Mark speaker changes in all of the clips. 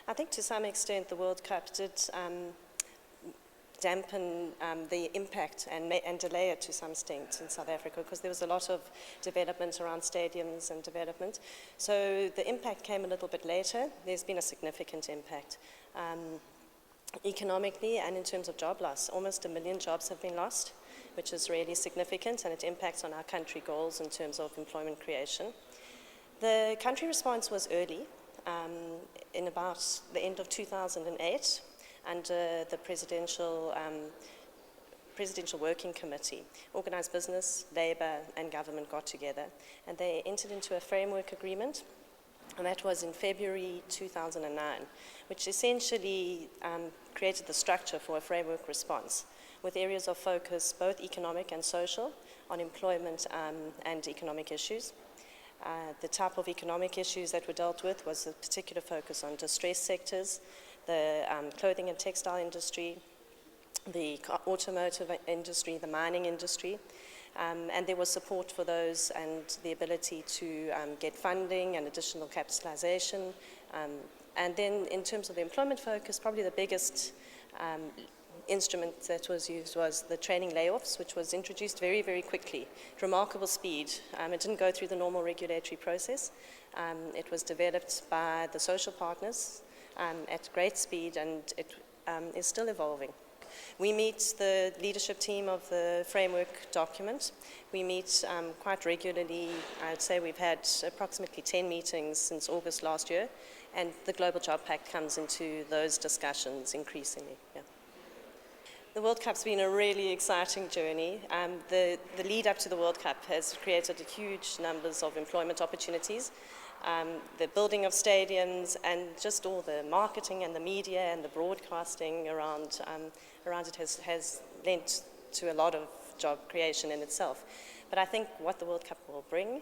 Speaker 1: I think to some extent the World Cup did dampen the impact and delay it to some extent in South Africa, because there was a lot of development around stadiums and development. So the impact came a little bit later. There's been a significant impact. Economically and in terms of job loss, almost 1 million jobs have been lost, which is really significant, and it impacts on our country goals in terms of employment creation. The country response was early, in about the end of 2008, under the Presidential Working Committee. Organized business, labor, and government got together, and they entered into a framework agreement. And that was in February 2009, which essentially created the structure for a framework response with areas of focus, both economic and social, on employment and economic issues. The type of economic issues that were dealt with was a particular focus on distressed sectors, the clothing and textile industry, the automotive industry, the mining industry. And there was support for those and the ability to get funding and additional capitalization. And then in terms of the employment focus, probably the biggest instrument that was used was the training layoffs, which was introduced very, very quickly, at remarkable speed. It didn't go through the normal regulatory process. It was developed by the social partners at great speed, and it is still evolving. We meet the leadership team of the framework document. We meet quite regularly. I'd say we've had approximately 10 meetings since August last year, and the Global Jobs Pact comes into those discussions increasingly. Yeah. The World Cup's been a really exciting journey. The lead up to the World Cup has created huge numbers of employment opportunities. The building of stadiums and just all the marketing and the media and the broadcasting around it has lent to a lot of job creation in itself. But I think what the World Cup will bring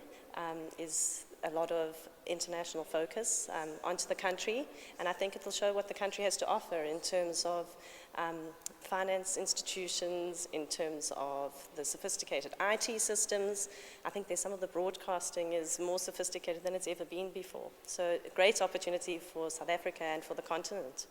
Speaker 1: is a lot of international focus onto the country, and I think it will show what the country has to offer in terms of finance institutions, in terms of the sophisticated IT systems. I think there's some of the broadcasting is more sophisticated than it's ever been before. So a great opportunity for South Africa and for the continent.